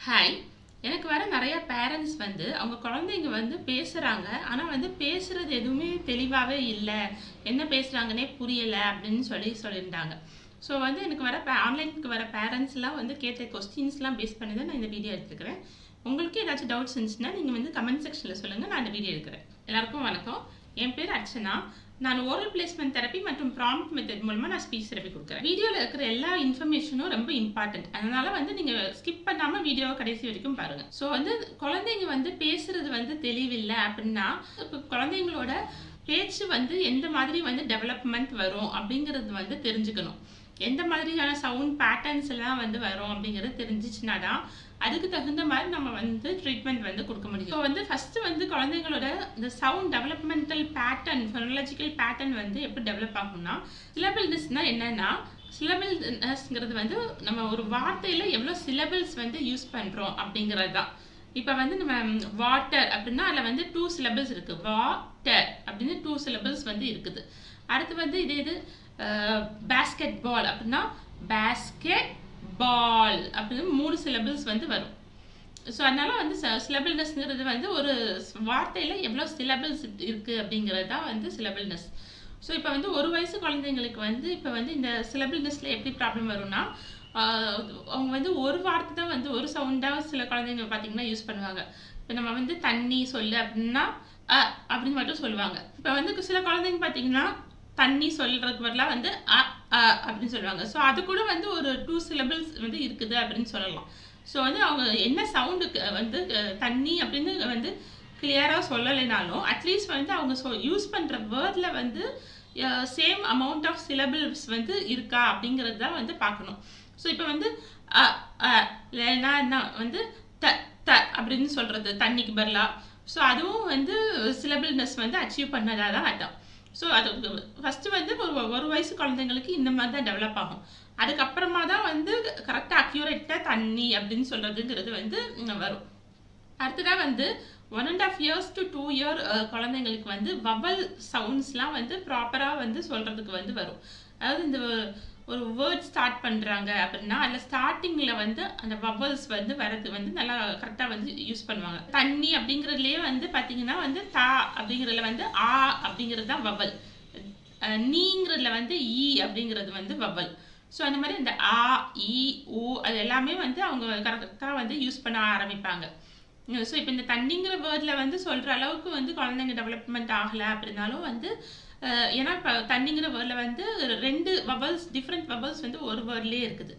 Hi. எனக்கு வர நிறைய பேரண்ட்ஸ் அவங்க குழந்தைங்க பேசுகிறாங்க. ஆனால் பேசுகிறது எதுவுமே தெளிவாகவே இல்லை, என்ன பேசுகிறாங்கன்னே புரியலை அப்படின்னு சொல்லியிருந்தாங்க. ஸோ எனக்கு வர ஆன்லைனுக்கு வர பேரண்ட்ஸ்லாம் கேட்ட கொஸ்டின்ஸ்லாம் பேஸ் பண்ணி தான் நான் இந்த வீடியோ எடுத்துக்கிறேன். உங்களுக்கு ஏதாச்சும் டவுட்ஸ் இருந்துச்சுன்னா நீங்கள் கமெண்ட் செக்ஷனில் சொல்லுங்கள், நான் இந்த வீடியோ எடுக்கிறேன். எல்லாருக்கும் வணக்கம். என் பேர் அர்ச்சனா. நான் ஓரல் பிளேஸ்மெண்ட் தெரப்பி மற்றும் ப்ராம்ப்ட் மெத்தட் மூலமாக நான் ஸ்பீச் தெரப்பி கொடுக்குறேன். வீடியோவில் இருக்கிற எல்லா இன்ஃபர்மேஷனும் ரொம்ப இம்பார்ட்டன்ட். அதனால நீங்கள் ஸ்கிப் பண்ணாமல் வீடியோவை கடைசி வரைக்கும் பாருங்கள். ஸோ குழந்தைங்க பேசுறது தெளிவில்லை அப்படின்னா, இப்போ குழந்தைங்களோட பேச்சு எந்த மாதிரி டெவலப்மெண்ட் வரும் அப்படிங்கிறது தெரிஞ்சுக்கணும். எந்த மாதிரியான சவுண்ட் பேட்டர்ன்ஸ் எல்லாம் வரும் அப்படிங்கிறது தெரிஞ்சிச்சுன்னா தான் அதுக்கு தகுந்த மாதிரி நம்ம ட்ரீட்மெண்ட் கொடுக்க முடியும். ஸோ ஃபர்ஸ்ட் குழந்தைங்களோட இந்த sound developmental pattern, phonological pattern எப்படி டெவலப் ஆகும்னா, சிலபிள்னஸ்னா என்னன்னா, சிலபிள்னஸ்ங்கிறது நம்ம ஒரு வார்த்தையில எவ்வளோ சிலபிள்ஸ் யூஸ் பண்றோம் அப்படிங்கிறது தான். இப்போ நம்ம வாட்டர் அப்படின்னா அதில் 2 சிலபிள்ஸ் இருக்கு. வாட்டர் அப்படின்னு 2 சிலபிள்ஸ் இருக்குது. அடுத்து இது பேஸ்கெட் பால் அப்படின்னா பேஸ்கெட் பால் அப்படின்னு 3 சிலபிள்ஸ் வரும். ஸோ அதனால சிலபிள்னஸ்ங்கிறது ஒரு வார்த்தையில் எவ்வளோ சிலபிள்ஸ் இருக்குது அப்படிங்கிறது தான் சிலபிள்னஸ். ஸோ இப்போ 1 வயசு குழந்தைங்களுக்கு இப்போ இந்த சிலபிள்னஸில் எப்படி ப்ராப்ளம் வரும்னா, அவங்க ஒரு வார்த்தை தான் ஒரு சவுண்டாக சில குழந்தைங்க பார்த்தீங்கன்னா யூஸ் பண்ணுவாங்க. இப்போ நம்ம தண்ணி சொல்லு அப்படின்னா அப்படின்னு மட்டும் சொல்லுவாங்க. இப்போ சில குழந்தைங்க பார்த்தீங்கன்னா தண்ணி சொல்றதுக்கு பதிலாக அப்படின்னு சொல்லுவாங்க. ஸோ அது கூட ஒரு 2 சிலபிள்ஸ் இருக்குது அப்படின்னு சொல்லலாம். ஸோ அவங்க என்ன சவுண்டுக்கு தண்ணி அப்படின்னு கிளியராக சொல்லலைனாலும் அட்லீஸ்ட் அவங்க யூஸ் பண்ணுற வேர்டில் சேம் அமௌண்ட் ஆஃப் சிலபிள்ஸ் இருக்கா அப்படிங்கிறது தான் பார்க்கணும். ஸோ இப்போ இல்லைன்னா த த அப்படின்னு சொல்றது தண்ணிக்கு பதிலாக. ஸோ அதுவும் சிலபிள்னஸ் அச்சீவ் பண்ணதாக தான் அர்த்தம். ஸோ அது ஃபஸ்ட்டு ஒரு வயசு குழந்தைங்களுக்கு இந்த மாதிரி தான் டெவலப் ஆகும். அதுக்கப்புறமா தான் கரெக்டாக அக்யூரேட்டாக தண்ணி அப்படின்னு சொல்கிறதுங்கிறது வரும். அடுத்ததாக 1.5 years to 2 year குழந்தைங்களுக்கு வவல் சவுண்ட்ஸ்லாம் ப்ராப்பராக சொல்கிறதுக்கு வரும். அதாவது இந்த ஒரு வேர்ட் ஸ்டார்ட் பண்ணுறாங்க அப்படின்னா அதில் ஸ்டார்டிங்கில் அந்த வவல்ஸ் வரது நல்லா கரெக்டாக யூஸ் பண்ணுவாங்க. தண்ணி அப்படிங்கிறதுலேயே பார்த்தீங்கன்னா தா அப்படிங்கிறதுல ஆ அப்படிங்கிறது தான் வவல், நீங்கிறதுல ஈ அப்படிங்கிறது வவல். ஸோ அந்த மாதிரி இந்த ஆ இ ஊ அது எல்லாமே அவங்க கரெக்டாக யூஸ் பண்ண ஆரம்பிப்பாங்க. ஸோ இப்போ இந்த தண்ணிங்கிற வேர்டில் சொல்கிற அளவுக்கு குழந்தைங்க டெவலப்மெண்ட் ஆகலை அப்படின்னாலும் ஏன்னா இப்போ தண்ணிங்கிற வேர்டில் 2 வவல்ஸ், டிஃப்ரெண்ட் வவல்ஸ் ஒரு வேர்ட்லேயே இருக்குது.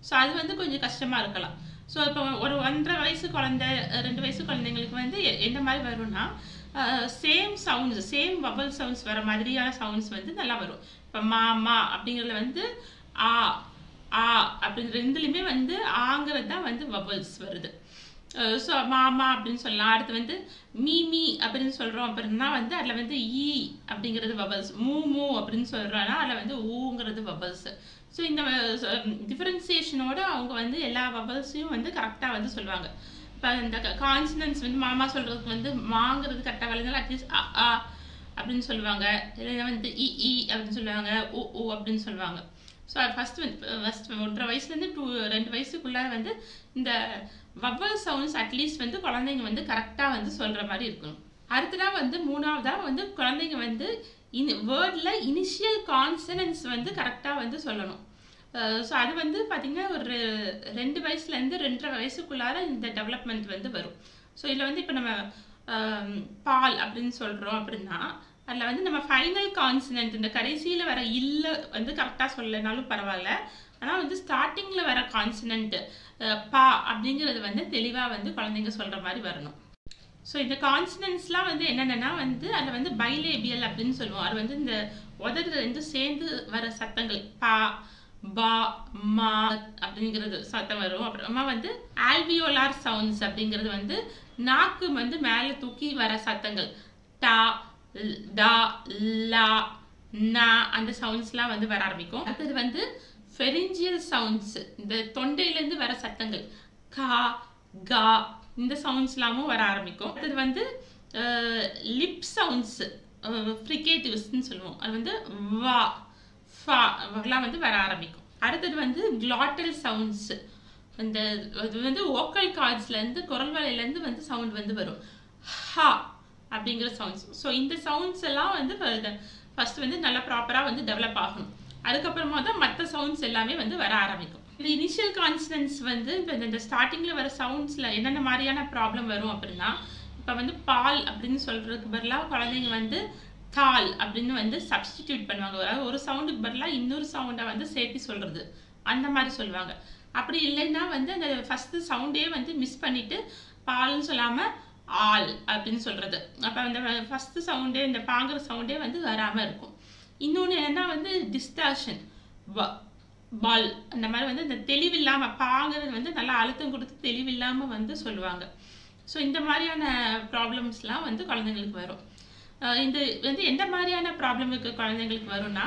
ஸோ அது கொஞ்சம் கஷ்டமாக இருக்கலாம். ஸோ இப்போ ஒரு 1.5 வயசு குழந்தை, 2 வயசு குழந்தைங்களுக்கு எந்த மாதிரி வரும்னா, same sounds, same vowel sounds வர மாதிரியான சவுண்ட்ஸ் நல்லா வரும். இப்போ மாமா அப்படிங்கிறதுல ஆ ஆ அப்படிங்கிற ரெண்டுலையுமே ஆங்கிறது தான் வவல்ஸ் வருது. ஸோ மாமா அப்படின்னு சொல்லலாம். அடுத்து மீமி அப்படின்னு சொல்கிறோம் அப்படின்னா அதில் ஈ அப்படிங்கிறது வவல்ஸ். மூ அப்படின்னு சொல்கிறோன்னா அதில் ஊங்கிறது வவல்ஸ். ஸோ இந்த டிஃபரன்சியேஷனோட அவங்க எல்லா வவல்ஸையும் கரெக்டாக சொல்லுவாங்க. இப்போ இந்த கான்சனன்ஸ் மாமா சொல்கிறதுக்கு மாங்கிறது கரெக்டாக வரதுனால அட்லீஸ்ட் ஆ அப்படின்னு சொல்லுவாங்க. இல்லைன்னா இ அப்படின்னு சொல்லுவாங்க, ஊ அப்படின்னு சொல்லுவாங்க. ஸோ ஃபஸ்ட் 1.5 வயசுலேருந்து 2 வயசுக்குள்ளே இந்த வவல் சவுண்ட்ஸ் அட்லீஸ்ட் குழந்தைங்க கரெக்டாக சொல்கிற மாதிரி இருக்கணும். அடுத்ததாக மூணாவதாக குழந்தைங்க வேர்டில் இனிஷியல் கான்சனன்ஸ் கரெக்டாக சொல்லணும். ஸோ அது பார்த்திங்கன்னா ஒரு 2 வயசுலேருந்து 2.5 வயசுக்குள்ளார இந்த டெவலப்மெண்ட் வரும். ஸோ இதில் இப்போ நம்ம பால் அப்படின்னு சொல்கிறோம் அப்படின்னா அதில் நம்ம ஃபைனல் கான்சனன்ட், இந்த கடைசியில் வர இல்லை கரெக்டாக சொல்லலைனாலும் பரவாயில்ல. ஆனால் ஸ்டார்டிங்கில் வர கான்சனன்ட் பா அப்படிங்கிறது தெளிவாக குழந்தைங்க சொல்கிற மாதிரி வரணும். ஸோ இந்த கான்சனன்ட்ஸ்லாம் என்னென்னா அதில் பைலேபியல் அப்படின்னு சொல்லுவோம். அது இந்த உதடு சேர்ந்து வர சத்தங்கள் பா பா மா அப்படிங்கிறது சத்தம் வரும். அப்புறமா ஆல்வியோலார் சவுண்ட்ஸ் அப்படிங்கிறது நாக்கு மேலே தூக்கி வர சத்தங்கள் டா டா லா நா அந்த சவுண்ட்ஸ்லாம் வர ஆரம்பிக்கும். அடுத்தது ஃபெரிஞ்சியல் சவுண்ட்ஸ், இந்த தொண்டையிலேருந்து வர சத்தங்கள் கா கா இந்த சவுண்ட்ஸ்லாமும் வர ஆரம்பிக்கும். அடுத்தது லிப் சவுண்ட்ஸ், ஃப்ரிகேட்டிவ்ஸ்ன்னு சொல்லுவோம். அது வா ஃபா எல்லாம் வர ஆரம்பிக்கும். அடுத்தது குளாட்டல் சவுண்ட்ஸ் இந்த இது வந்து வோக்கல் கார்ட்ஸ்லேருந்து குரல் வலையிலேருந்து வந்து சவுண்ட் வந்து வரும். ஹா அப்படிங்கிற சவுண்ட்ஸ். ஸோ இந்த சவுண்ட்ஸ் எல்லாம் வந்து ஃபர்ஸ்ட் வந்து நல்லா ப்ராப்பராக வந்து டெவலப் ஆகணும். அதுக்கப்புறமா தான் மற்ற சவுண்ட்ஸ் எல்லாமே வந்து வர ஆரம்பிக்கும். இந்த இனிஷியல் கான்சனன்ஸ் வந்து இப்போ இந்த ஸ்டார்டிங்கில் வர சவுண்ட்ஸில் என்னென்ன மாதிரியான ப்ராப்ளம் வரும் அப்படின்னா, இப்போ வந்து பால் அப்படின்னு சொல்கிறதுக்கு பதிலாக குழந்தைங்க வந்து தால் அப்படின்னு வந்து சப்ஸ்டிடியூட் பண்ணுவாங்க. அதாவது ஒரு சவுண்டுக்கு பதிலாக இன்னொரு சவுண்டை வந்து சேர்த்து சொல்கிறது, அந்த மாதிரி சொல்லுவாங்க. அப்படி இல்லைன்னா வந்து அந்த ஃபஸ்ட்டு சவுண்டே வந்து மிஸ் பண்ணிவிட்டு பால்னு சொல்லாமல் ஆல் அப்படின்னு சொல்கிறது. அப்போ அந்த ஃபஸ்ட்டு சவுண்டே இந்த பாங்கிற சவுண்டே வந்து வராமல் இருக்கும். இன்னொன்று என்னென்னா வந்து டிஸ்டார்ஷன், பால் அந்த மாதிரி வந்து இந்த தெளிவில்லாமல் பாங்கிறது வந்து நல்லா அழுத்தம் கொடுத்து தெளிவில்லாமல் வந்து சொல்லுவாங்க. ஸோ இந்த மாதிரியான ப்ராப்ளம்ஸ்லாம் வந்து குழந்தைங்களுக்கு வரும். இந்த வந்து எந்த மாதிரியான ப்ராப்ளமுக்கு குழந்தைங்களுக்கு வரும்னா,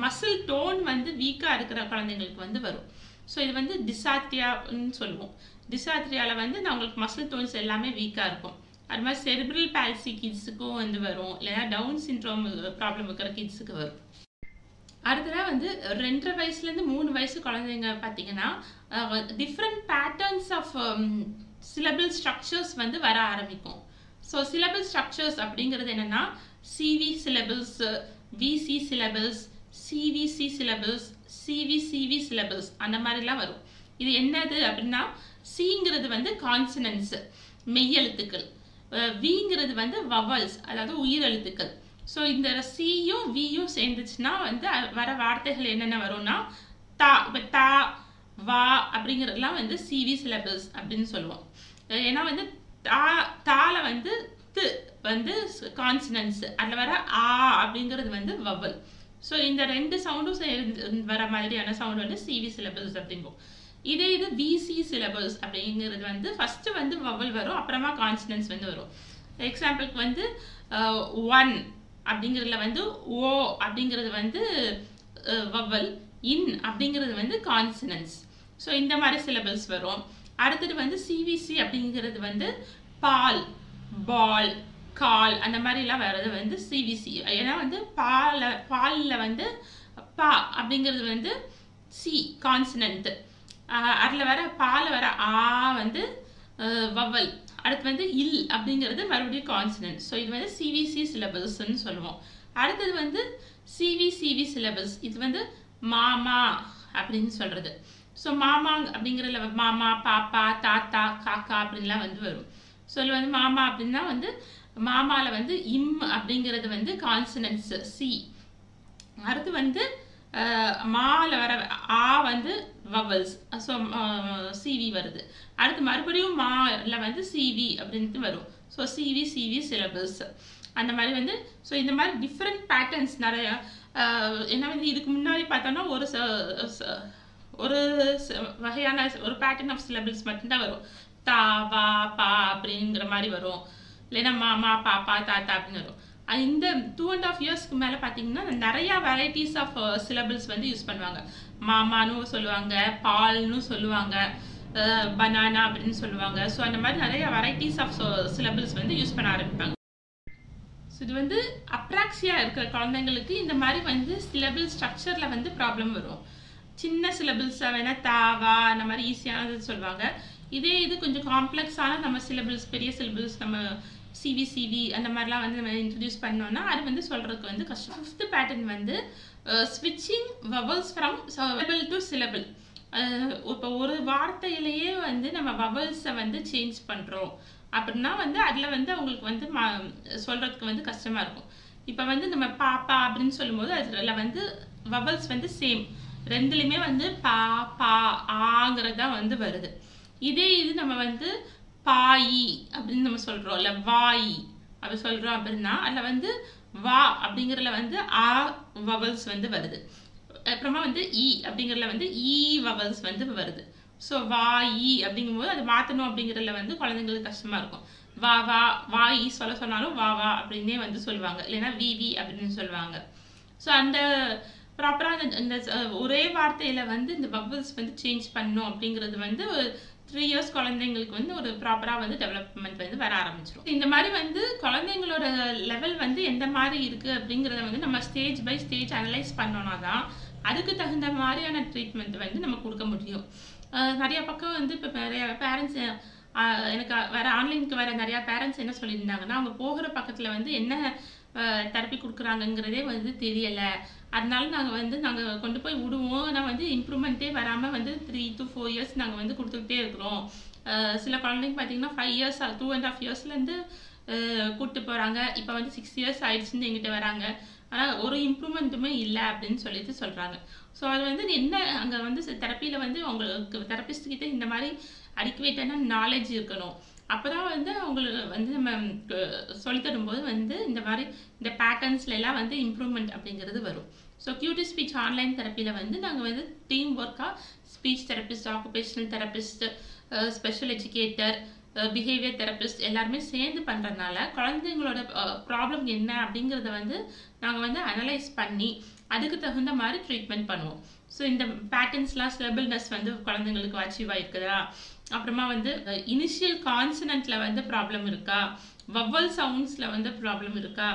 மசில் டோன் வந்து வீக்காக இருக்கிற குழந்தைங்களுக்கு வந்து வரும். ஸோ இது வந்து டிசார்த்ரியான்னு சொல்லுவோம். டிசார்த்ரியாவில் வந்து அவங்களுக்கு மசில் டோன்ஸ் எல்லாமே வீக்காக இருக்கும். அது மாதிரி செரிப்ரல் பால்சி கிட்ஸுக்கும் வந்து வரும், இல்லைன்னா டவுன் சிண்ட்ரோம் ப்ராப்ளம் இருக்கிற கிட்ஸுக்கு வரும். அடுத்ததாக வந்து 2.5 வயசுலேருந்து 3 வயசு குழந்தைங்க பார்த்தீங்கன்னா different patterns of syllable structures வந்து வர ஆரம்பிக்கும். ஸோ சிலபிள் ஸ்ட்ரக்சர்ஸ் அப்படிங்கிறது என்னென்னா CV syllables, VC syllables, CVC syllables, CVCV syllables அந்த மாதிரிலாம் வரும். இது என்னது அப்படின்னா, சிங்கிறது வந்து கான்சனன்ஸ் மெய்யெழுத்துக்கள், விங்கிறது வந்து வவல்ஸ் அதாவது உயிரெழுத்துக்கள். ஸோ இந்த சியும் வியும் சேர்ந்துச்சுன்னா வந்து வர வார்த்தைகள் என்னென்ன வரும்னா தா, இப்போ தா வா அப்படிங்கிறதுலாம் வந்து சிவி சிலபிள்ஸ் அப்படின்னு சொல்லுவோம். ஏன்னா வந்து தால வந்து து வந்து கான்சனன்ஸ், அதில் வர ஆ அப்படிங்கிறது வந்து வவல். ஸோ இந்த 2 சவுண்டும் சேர்ந்து வர மாதிரியான சவுண்ட் வந்து சிவி சிலபிள்ஸ் அப்படிங்கும். இதே இது விசி சிலபிள்ஸ் அப்படிங்கிறது வந்து ஃபஸ்ட்டு வந்து வவல் வரும், அப்புறமா கான்சனன்ஸ் வந்து வரும். எக்ஸாம்பிளுக்கு வந்து ஒன் அப்படிங்கிறதுல வந்து ஓ அப்படிங்கிறது வந்து வவல், இன் அப்படிங்கிறது வந்து கான்சனன்ஸ். ஸோ இந்த மாதிரி சிலபிள்ஸ் வரும். அடுத்தது வந்து சிவிசி அப்படிங்கிறது வந்து பால், பால், கால் அந்த மாதிரிலாம் வர்றது வந்து சிவிசி. ஏன்னா வந்து பாலில் வந்து பா அப்படிங்கிறது வந்து சி கான்சனன்ட், அதில் வர பால் வர ஆ வந்து வவல். அடுத்து வந்து இல் அப்படிங்கிறது மறுபடியும் கான்சனன்ட். ஸோ இது வந்து சிவிசி சிலபிள்ஸ்ன்னு சொல்லுவோம். அடுத்தது வந்து சிவி சிலபிள்ஸ். இது வந்து மாமா அப்படின்னு சொல்கிறது. ஸோ மாமா அப்படிங்கிறதுல மாமா, பாப்பா, தாத்தா, காக்கா அப்படின்லாம் வந்து வரும். ஸோ இதில் வந்து மாமா அப்படின்னா வந்து மாமாவில் வந்து இம் அப்படிங்கிறது வந்து கான்சனன்ஸ் சி. அடுத்து வந்து மால வர ஆ வந்து வவல்ஸ், ஸோ சிவி வருது. அடுத்து மறுபடியும் மால வந்து சிவி அப்படின்ட்டு வரும். ஸோ சிவி சிலபிள்ஸ் அந்த மாதிரி வந்து. ஸோ இந்த மாதிரி டிஃப்ரெண்ட் பேட்டர்ன்ஸ் நிறையா. ஏன்னா வந்து இதுக்கு முன்னாடி பார்த்தோம்னா ஒரு வகையான ஒரு பேட்டர்ன் ஆஃப் சிலபிள்ஸ் மட்டும்தான் வரும். தா வா பா அப்படிங்கிற மாதிரி வரும், இல்லைன்னா மாமா பாப்பா தாத்தா அப்படின்னு வரும். இந்த 2.5 இயர்ஸ்க்கு மேலே பார்த்தீங்கன்னா நிறையா வெரைட்டிஸ் ஆஃப் சிலபிள்ஸ் வந்து யூஸ் பண்ணுவாங்க. மாமான்னு சொல்லுவாங்க, பால்னு சொல்லுவாங்க, பனானா அப்படின்னு சொல்லுவாங்க. ஸோ அந்த மாதிரி நிறைய வெரைட்டிஸ் ஆஃப் சிலபிள்ஸ் வந்து யூஸ் பண்ண ஆரம்பிப்பாங்க. ஸோ இது வந்து அப்ராக்சியா இருக்கிற குழந்தைங்களுக்கு இந்த மாதிரி வந்து சிலபிள் ஸ்ட்ரக்சரில் வந்து ப்ராப்ளம் வரும். சின்ன சிலபிள்ஸாக வேணால் தாவா அந்த மாதிரி ஈஸியானது சொல்லுவாங்க. இதே இது கொஞ்சம் காம்ப்ளெக்ஸான நம்ம சிலபிள்ஸ், பெரிய சிலபிள்ஸ் நம்ம சிவி அந்த மாதிரிலாம் வந்து நம்ம இன்ட்ரடியூஸ் பண்ணோம்னா அது வந்து சொல்கிறதுக்கு வந்து கஷ்டம். 5th பேட்டர்ன் வந்து ஸ்விட்சிங் vowels from syllable to syllable. இப்போ ஒரு வார்த்தையிலேயே வந்து நம்ம வவல்ஸை வந்து சேஞ்ச் பண்ணுறோம் அப்படின்னா வந்து அதில் வந்து அவங்களுக்கு வந்து சொல்கிறதுக்கு வந்து கஷ்டமாக இருக்கும். இப்போ வந்து நம்ம பாப்பா அப்படின்னு சொல்லும்போது அதில் வந்து வவல்ஸ் வந்து சேம், ரெண்டுலேயுமே வந்து பா பா ஆங்கிறது தான் வந்து வருது. இதே இது நம்ம வந்து பாயி அப்படின்னு நம்ம சொல்கிறோம், இல்லை வாயி அப்படி சொல்கிறோம் அப்படின்னா அதில் வந்து வா அப்படிங்கிறதுல வந்து ஆ வவல்ஸ் வந்து வருது. அப்புறமா வந்து இ அப்படிங்கிறதுல வந்து ஈ வவல்ஸ் வந்து வருது. ஸோ வாயி அப்படிங்கும்போது அதை மாற்றணும் அப்படிங்கிறதுல வந்து குழந்தைங்களுக்கு கஷ்டமாக இருக்கும். வா வா வாயி சொன்னாலும் வா வா அப்படின்னே வந்து சொல்லுவாங்க, இல்லைன்னா விவி அப்படின்னு சொல்லுவாங்க. ஸோ அந்த ப்ராப்பராக இந்த ஒரே வார்த்தையில் வந்து இந்த வவல்ஸ் வந்து சேஞ்ச் பண்ணணும் அப்படிங்கிறது வந்து 3 இயர்ஸ் குழந்தைங்களுக்கு வந்து ஒரு ப்ராப்பராக வந்து டெவலப்மெண்ட் வந்து வர ஆரம்பிச்சிடும். இந்த மாதிரி வந்து குழந்தைங்களோட லெவல் வந்து எந்த மாதிரி இருக்குது அப்படிங்கிறத வந்து நம்ம ஸ்டேஜ் பை ஸ்டேஜ் அனலைஸ் பண்ணோன்னா தான் அதுக்கு தகுந்த மாதிரியான ட்ரீட்மெண்ட் வந்து நம்ம கொடுக்க முடியும். நிறைய பக்கம் வந்து இப்போ நிறைய பேரண்ட்ஸ் எனக்கு வேற ஆன்லைனுக்கு வர நிறையா பேரண்ட்ஸ் என்ன சொல்லியிருந்தாங்கன்னா, அவங்க போகிற பக்கத்தில் வந்து என்ன தெரப்பி கொடுக்குறாங்கங்கிறதே வந்து தெரியலை. அதனால நாங்கள் கொண்டு போய் விடுவோம். ஆனால் வந்து இம்ப்ரூவ்மெண்ட்டே வராமல் வந்து 3 to 4 years நாங்கள் வந்து கொடுத்துக்கிட்டே இருக்கிறோம். சில குழந்தைங்க பார்த்தீங்கன்னா 5 years 2.5 yearsலேருந்து கூப்பிட்டு போகிறாங்க. இப்போ வந்து 6 years ஆயிடுச்சுன்னு எங்கிட்ட வராங்க. ஆனால் ஒரு இம்ப்ரூவ்மெண்ட்டுமே இல்லை அப்படின்னு சொல்கிறாங்க. ஸோ அது வந்து என்ன அங்கே வந்து தெரப்பியில் வந்து அவங்களுக்கு தெரப்பிஸ்ட் கிட்ட இந்த மாதிரி அடிக்குவேட்டான நாலேஜ் இருக்கணும். அப்போ தான் வந்து அவங்களுக்கு வந்து நம்ம சொல்லித்தரும்போது வந்து இந்த மாதிரி இந்த பேட்டர்ன்ஸ்ல எல்லாம் வந்து இம்ப்ரூவ்மெண்ட் அப்படிங்கிறது வரும். ஸோ கியூட்டி ஸ்பீச் ஆன்லைன் தெரப்பியில் வந்து நாங்கள் வந்து டீம் ஒர்க்காக speech therapist, occupational therapist, special educator, behaviour therapist எல்லாருமே சேர்ந்து பண்ணுறதுனால குழந்தைங்களோட ப்ராப்ளம் என்ன அப்படிங்கிறத வந்து நாங்கள் வந்து அனலைஸ் பண்ணி அதுக்கு தகுந்த மாதிரி ட்ரீட்மெண்ட் பண்ணுவோம். ஸோ இந்த பேட்டர்ன்ஸ்லாம் சிலபிள்னஸ் வந்து குழந்தைங்களுக்கு அச்சீவ் ஆயிருக்குதா, அப்புறமா வந்து இனிஷியல் கான்சனன்ட்ல வந்து ப்ராப்ளம் இருக்கா, வவ்வல் சவுண்ட்ஸ்ல வந்து ப்ராப்ளம் இருக்கா,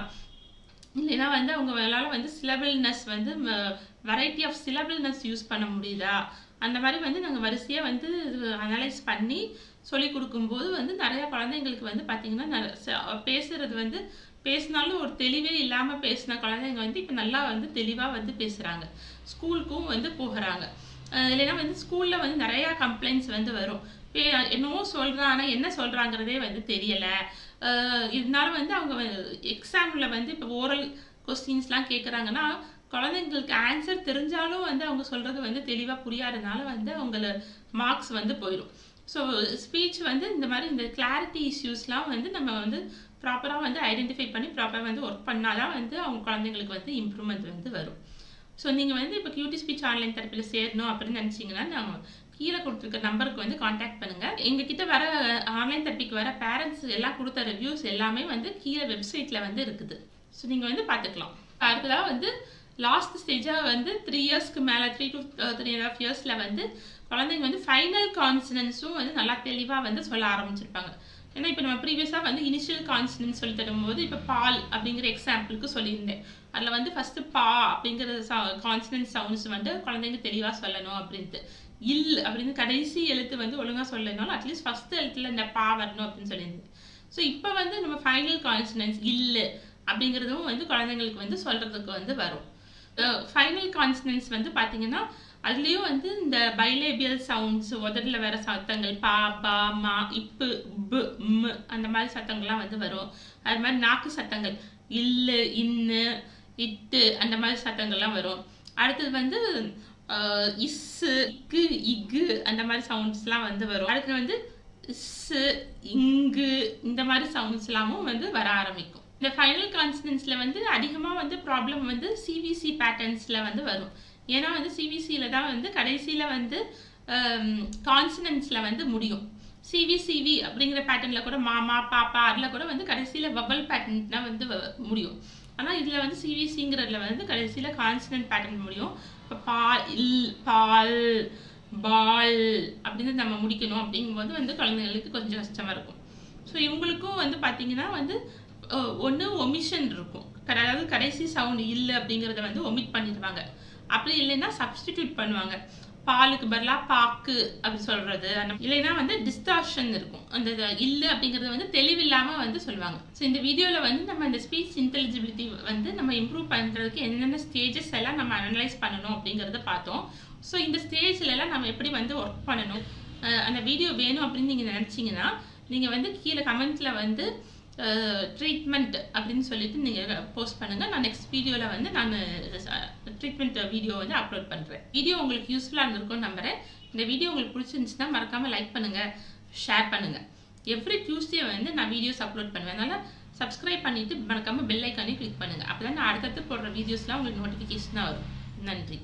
இல்லைன்னா வந்து அவங்களால வந்து சிலபிள்னஸ் வந்து வெரைட்டி ஆஃப் சிலபிள்னஸ் யூஸ் பண்ண முடியுதா, அந்த மாதிரி வந்து நாங்கள் வரிசையாக வந்து அனலைஸ் பண்ணி சொல்லி கொடுக்கும்போது வந்து நிறைய குழந்தைங்களுக்கு வந்து பார்த்தீங்கன்னா பேசுறது வந்து பேசினாலும் ஒரு தெளிவே இல்லாமல் பேசின குழந்தைங்க வந்து இப்போ நல்லா வந்து தெளிவாக வந்து பேசுகிறாங்க, ஸ்கூலுக்கும் வந்து போகிறாங்க. இல்லைன்னா வந்து ஸ்கூலில் வந்து நிறையா கம்ப்ளைண்ட்ஸ் வந்து வரும். என்னவோ சொல்கிறான், ஆனால் என்ன சொல்கிறாங்கிறதே வந்து தெரியலை. இருந்தாலும் வந்து அவங்க எக்ஸாமில் வந்து இப்போ ஓரல் கொஸ்டின்ஸ்லாம் கேட்குறாங்கன்னா குழந்தைங்களுக்கு ஆன்சர் தெரிஞ்சாலும் வந்து அவங்க சொல்கிறது வந்து தெளிவாக புரியாததுனால வந்து அவங்கள மார்க்ஸ் வந்து போயிடும். ஸோ ஸ்பீச் வந்து இந்த மாதிரி இந்த கிளாரிட்டி இஷ்யூஸ்லாம் வந்து நம்ம வந்து ப்ராப்பராக வந்து ஐடென்டிஃபை பண்ணி ப்ராப்பராக வந்து ஒர்க் பண்ணாதான் வந்து அவங்க குழந்தைங்களுக்கு வந்து இம்ப்ரூவ்மெண்ட் வந்து வரும். ஸோ நீங்கள் வந்து இப்போ கியூட்டி ஸ்பீச் ஆன்லைன் தெரப்பியில் சேரணும் அப்படின்னு நினச்சிங்கன்னா நம்ம கீழே கொடுத்துருக்க நம்பருக்கு வந்து காண்டாக்ட் பண்ணுங்கள். எங்ககிட்ட வர ஆன்லைன் தெரப்பிக்கு வர பேரண்ட்ஸ் எல்லாம் கொடுத்த ரிவ்யூஸ் எல்லாமே வந்து கீழே வெப்சைட்டில் வந்து இருக்குது. ஸோ நீங்கள் வந்து பார்த்துக்கலாம். அடுத்ததாக வந்து லாஸ்ட் ஸ்டேஜாக வந்து 3 yearsக்கு மேலே 3 to 3.5 yearsல வந்து குழந்தைங்க வந்து ஃபைனல் கான்சனன்ஸும் வந்து நல்லா தெளிவாக வந்து சொல்ல ஆரம்பிச்சிருப்பாங்க. ஏன்னா இப்போ நம்ம ப்ரீவியஸாக வந்து இனிஷியல் கான்சனன்ஸ் சொல்லி தரும்போது இப்போ பால் அப்படிங்கிற எக்ஸாம்பிளுக்கு சொல்லியிருந்தேன். அதில் வந்து ஃபஸ்ட்டு பா அப்படிங்கிற கான்சனன்ட் சவுண்ட்ஸ் வந்து குழந்தைங்க தெளிவாக சொல்லணும் அப்படின்ட்டு. இல் அப்படின்னு கடைசி எழுத்து வந்து ஒழுங்காக சொல்லணும்னாலும் அட்லீஸ்ட் ஃபஸ்ட்டு எழுத்துல இந்த பா வரணும் அப்படின்னு சொல்லியிருந்தேன். ஸோ இப்போ வந்து நம்ம ஃபைனல் கான்சனன்ஸ் இல்லை அப்படிங்கிறதும் வந்து குழந்தைங்களுக்கு வந்து சொல்கிறதுக்கு வந்து வரும். ஃபைனல் கான்சனன்ஸ் வந்து பார்த்தீங்கன்னா அதுலேயும் வந்து இந்த பைலேபியல் சவுண்ட்ஸ், உதட்டில் வர சத்தங்கள் பா, பா, மா, இப்பு, பு, மு அந்த மாதிரி சத்தங்கள்லாம் வந்து வரும். அது மாதிரி நாக்கு சத்தங்கள் இல்லு, இன்னு, இட்டு அந்த மாதிரி சத்தங்கள்லாம் வரும். அடுத்தது வந்து இஸ்ஸு, இக்கு, இக்கு அந்த மாதிரி சவுண்ட்ஸ்லாம் வந்து வரும். அடுத்தது வந்து இஸ்ஸு, இங்கு இந்த மாதிரி சவுண்ட்ஸ் எல்லாமும் வந்து வர ஆரம்பிக்கும். இந்த ஃபைனல் கான்சனன்ஸில் வந்து அதிகமாக வந்து ப்ராப்ளம் வந்து சிவிசி பேட்டர்ன்ஸில் வந்து வரும். ஏன்னா வந்து சிவிசியில் தான் வந்து கடைசியில் வந்து கான்சனன்ஸில் வந்து முடியும். சிவி அப்படிங்கிற பேட்டர்னில் கூட மாமா, பாப்பா அதில் கூட வந்து கடைசியில் வவல் பேட்டர்ன் தான் வந்து முடியும். ஆனால் இதில் வந்து சிவிசிங்கிறதுல வந்து கடைசியில் கான்சனன்ட் பேட்டர்ன் முடியும். இப்போ பால், பால், பால் அப்படின்னு நம்ம முடிக்கணும். அப்படிங்கும்போது வந்து குழந்தைங்களுக்கு கொஞ்சம் கஷ்டமாக இருக்கும். ஸோ இவங்களுக்கும் வந்து பார்த்தீங்கன்னா வந்து ஒன்று ஒமிஷன் இருக்கும். அதாவது கடைசி சவுண்ட் இல்லை அப்படிங்கிறத வந்து ஒமிட் பண்ணிடுவாங்க. அப்படி இல்லைன்னா சப்ஸ்டிடியூட் பண்ணுவாங்க. பாலுக்கு பதிலாக பாக்கு அப்படி சொல்கிறது. இல்லைன்னா வந்து டிஸ்டார்ஷன் இருக்கும். அந்த இல்லை அப்படிங்கிறது வந்து தெளிவில்லாமல் வந்து சொல்லுவாங்க. ஸோ இந்த வீடியோவில் வந்து நம்ம இந்த ஸ்பீச் இன்டெலிஜிபிலிட்டி வந்து நம்ம இம்ப்ரூவ் பண்ணுறதுக்கு என்னென்ன ஸ்டேஜஸ் எல்லாம் நம்ம அனலைஸ் பண்ணணும் அப்படிங்கிறத பார்த்தோம். ஸோ இந்த ஸ்டேஜ்லலாம் நம்ம எப்படி வந்து ஒர்க் பண்ணணும், அந்த வீடியோ வேணும் அப்படின்னு நீங்கள் நினச்சிங்கன்னா நீங்கள் வந்து கீழே கமெண்ட்டில் வந்து ட்ரீட்மெண்ட் அப்படின்னு சொல்லிட்டு நீங்கள் போஸ்ட் பண்ணுங்கள். நான் நெக்ஸ்ட் வீடியோவில் வந்து நான் ட்ரீட்மெண்ட் வீடியோ வந்து அப்லோட் பண்ணுறேன். வீடியோ உங்களுக்கு யூஸ்ஃபுல்லாக இருந்திருக்கும்னு நம்புகிறேன். இந்த வீடியோ உங்களுக்கு பிடிச்சிருந்துச்சுன்னா மறக்காமல் லைக் பண்ணுங்கள், ஷேர் பண்ணுங்கள். எவ்ரி டியூஸ்டே வந்து நான் வீடியோஸ் அப்லோட் பண்ணுவேன். அதனால் சப்ஸ்கிரைப் பண்ணிவிட்டு மறக்காமல் பெல் ஐக்கானே கிளிக் பண்ணுங்கள். அப்போ தான் நான் அடுத்தடுத்து போடுற வீடியோஸ்லாம் உங்களுக்கு நோட்டிஃபிகேஷனாக வரும். நன்றி.